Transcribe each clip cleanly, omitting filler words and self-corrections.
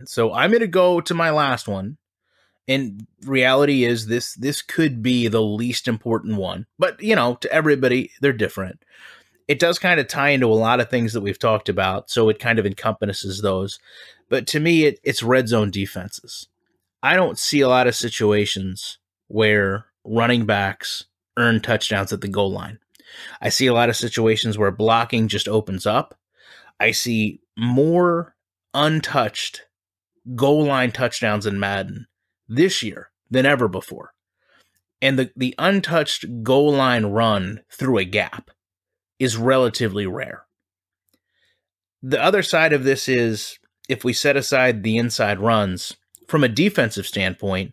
So I'm going to go to my last one. And reality is this could be the least important one. But, to everybody, they're different. It does kind of tie into a lot of things that we've talked about, so it kind of encompasses those. But to me, it's red zone defenses. I don't see a lot of situations where running backs earn touchdowns at the goal line. I see a lot of situations where blocking just opens up. I see more untouched goal line touchdowns in Madden this year than ever before. And the untouched goal line run through a gap is relatively rare. The other side of this is, if we set aside the inside runs, from a defensive standpoint,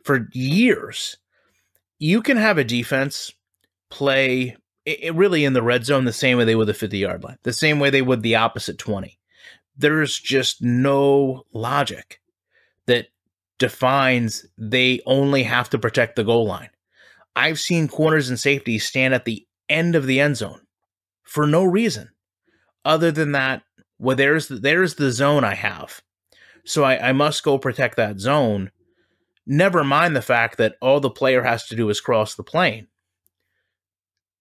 for years, you can have a defense play really in the red zone the same way they would the 50-yard line, the same way they would the opposite 20. There's just no logic that defines they only have to protect the goal line. I've seen corners and safeties stand at the end of the end zone for no reason other than that, well, there's the zone I have. So I must go protect that zone. Never mind the fact that all the player has to do is cross the plane.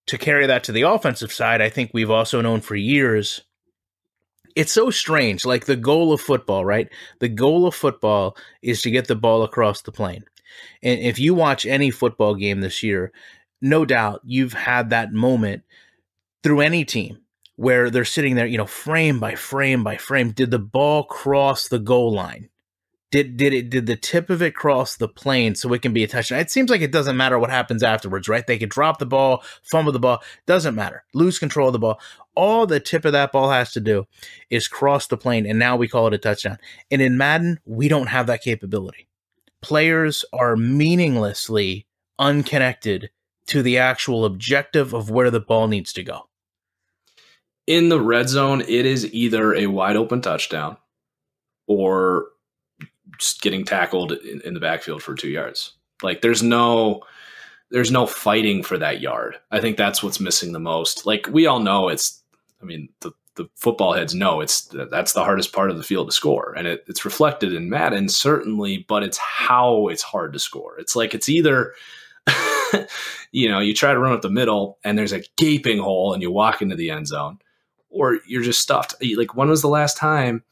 To carry that to the offensive side, I think we've also known for years, it's so strange, like the goal of football, right? The goal of football is to get the ball across the plane. And if you watch any football game this year, no doubt you've had that moment through any team where they're sitting there, frame by frame by frame. Did the ball cross the goal line? Did the tip of it cross the plane so it can be a touchdown? It seems like it doesn't matter what happens afterwards, right? They could drop the ball, fumble the ball, doesn't matter. Lose control of the ball. All the tip of that ball has to do is cross the plane, and now we call it a touchdown. And in Madden, we don't have that capability. Players are meaninglessly unconnected to the actual objective of where the ball needs to go. In the red zone, it is either a wide open touchdown or just getting tackled in the backfield for 2 yards. Like there's no fighting for that yard. I think that's what's missing the most. Like we all know the football heads know that's the hardest part of the field to score. And it's reflected in Madden certainly, but it's how it's hard to score. It's like, it's either, you try to run up the middle and there's a gaping hole and you walk into the end zone, or you're just stuffed. Like, when was the last time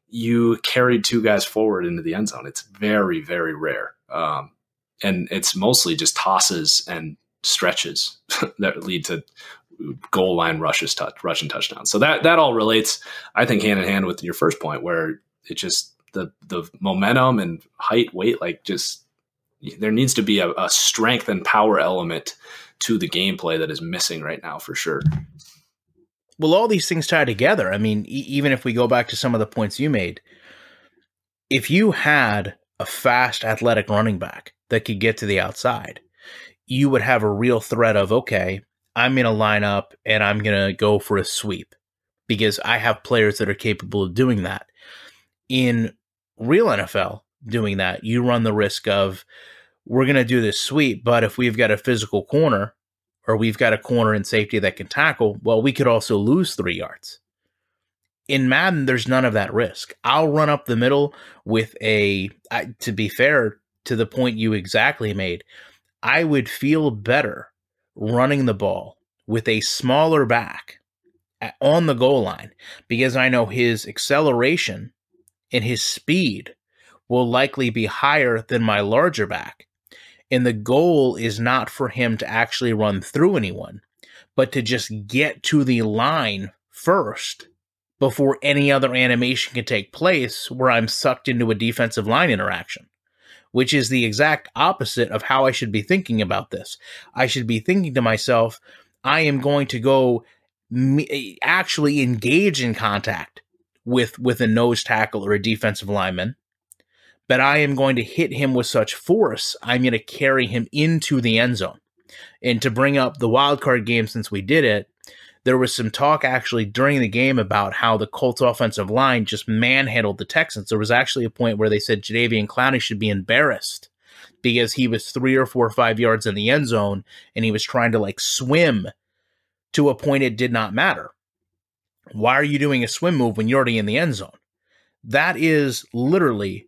you carried two guys forward into the end zone? It's very, very rare. And it's mostly just tosses and stretches that lead to goal line rushing touchdowns. So that all relates, I think, hand in hand with your first point, where it just the momentum and height, weight, like just there needs to be a strength and power element to the gameplay that is missing right now for sure. Well, all these things tie together. I mean, even if we go back to some of the points you made, if you had a fast, athletic running back that could get to the outside, you would have a real threat of, okay, I'm going to line up and I'm going to go for a sweep because I have players that are capable of doing that. In real NFL, doing that, you run the risk of, we're going to do this sweep, but if we've got a physical corner or we've got a corner and safety that can tackle, well, we could also lose 3 yards. In Madden, there's none of that risk. I'll run up the middle with to be fair to the point you exactly made, I would feel better running the ball with a smaller back on the goal line because I know his acceleration and his speed will likely be higher than my larger back. And the goal is not for him to actually run through anyone, but to just get to the line first before any other animation can take place where I'm sucked into a defensive line interaction, which is the exact opposite of how I should be thinking about this. I should be thinking to myself, I am going to go actually engage in contact with a nose tackle or a defensive lineman, but I am going to hit him with such force, I'm going to carry him into the end zone. And to bring up the wildcard game, since we did it, there was some talk actually during the game about how the Colts offensive line just manhandled the Texans. There was actually a point where they said Jadeveon Clowney should be embarrassed because he was 3 or 4 or 5 yards in the end zone and he was trying to swim to a point it did not matter. Why are you doing a swim move when you're already in the end zone? That is literally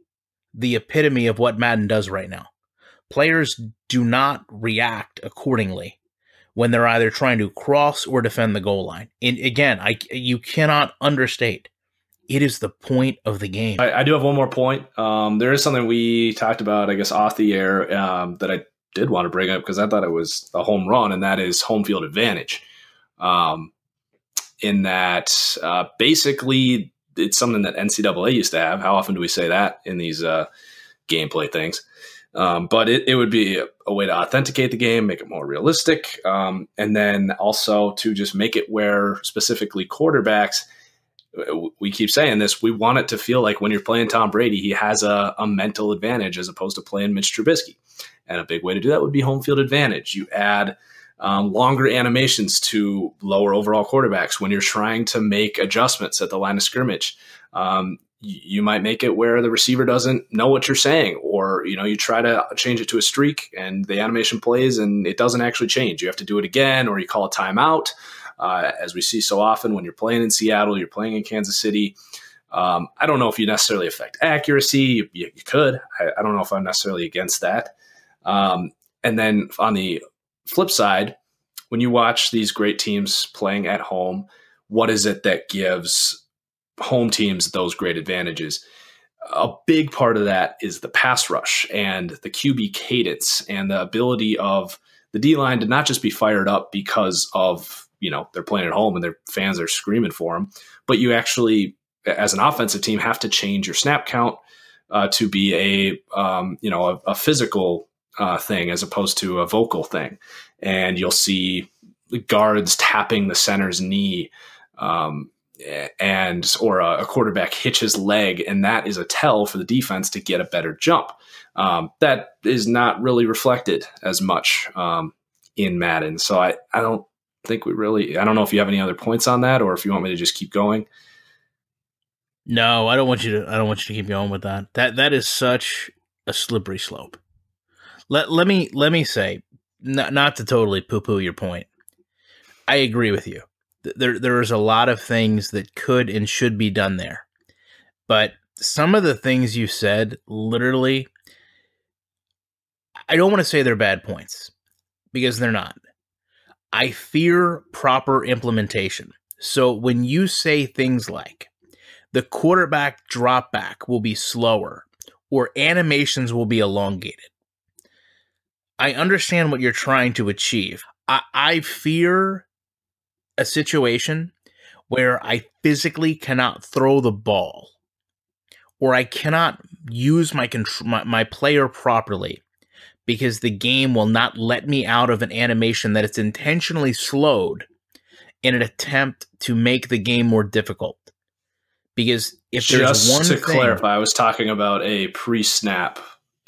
the epitome of what Madden does right now. Players do not react accordingly when they're either trying to cross or defend the goal line. And again, you cannot understate. It is the point of the game. I do have one more point. There is something we talked about, I guess, off the air that I did want to bring up because I thought it was a home run, and that is home field advantage. In that basically it's something that NCAA used to have. How often do we say that in these gameplay things? But it would be a way to authenticate the game, make it more realistic, and then also to just make it where specifically quarterbacks, we keep saying this, we want it to feel like when you're playing Tom Brady, he has a mental advantage as opposed to playing Mitch Trubisky. And a big way to do that would be home field advantage. You add longer animations to lower overall quarterbacks when you're trying to make adjustments at the line of scrimmage. You might make it where the receiver doesn't know what you're saying, or you try to change it to a streak and the animation plays and it doesn't actually change. You have to do it again, or you call a timeout, as we see so often when you're playing in Seattle, you're playing in Kansas City. I don't know if you necessarily affect accuracy. You could. I don't know if I'm necessarily against that. And then on the flip side, when you watch these great teams playing at home, what is it that gives home teams those great advantages? A big part of that is the pass rush and the QB cadence and the ability of the D-line to not just be fired up because of, they're playing at home and their fans are screaming for them, but you actually, as an offensive team, have to change your snap count to be a physical thing as opposed to a vocal thing. And you'll see guards tapping the center's knee, or a quarterback hitch his leg, and that is a tell for the defense to get a better jump. That is not really reflected as much in Madden. So I don't think I don't know if you have any other points on that, or if you want me to just keep going. No, I don't want you to keep going with that. That is such a slippery slope. Let me say, not to totally poo-poo your point. I agree with you. There's a lot of things that could and should be done there. But some of the things you said, literally, I don't want to say they're bad points, because they're not. I fear proper implementation. So when you say things like, the quarterback drop back will be slower, or animations will be elongated, I understand what you're trying to achieve. I fear a situation where I physically cannot throw the ball, or I cannot use my player properly because the game will not let me out of an animation that it's intentionally slowed in an attempt to make the game more difficult. Because if there's one thing, clarify, I was talking about a pre-snap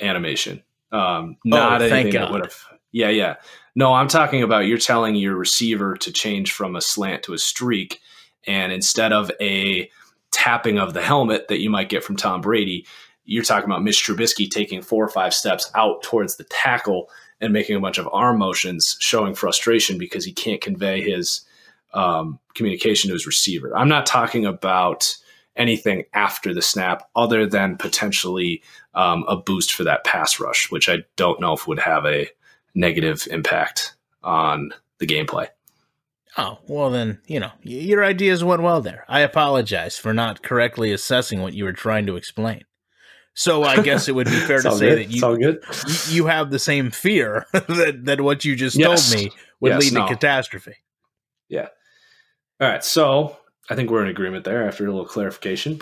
animation, not anything that would have. Yeah. No, I'm talking about you're telling your receiver to change from a slant to a streak, and instead of a tapping of the helmet that you might get from Tom Brady, you're talking about Mitch Trubisky taking 4 or 5 steps out towards the tackle and making a bunch of arm motions, showing frustration because he can't convey his communication to his receiver. I'm not talking about anything after the snap other than potentially a boost for that pass rush, which I don't know if would have a negative impact on the gameplay. Oh, well then, your ideas went well there. I apologize for not correctly assessing what you were trying to explain. So I guess it would be fair to say that you have the same fear that what you just told me would lead to catastrophe. Yeah. All right. So I think we're in agreement there after a little clarification.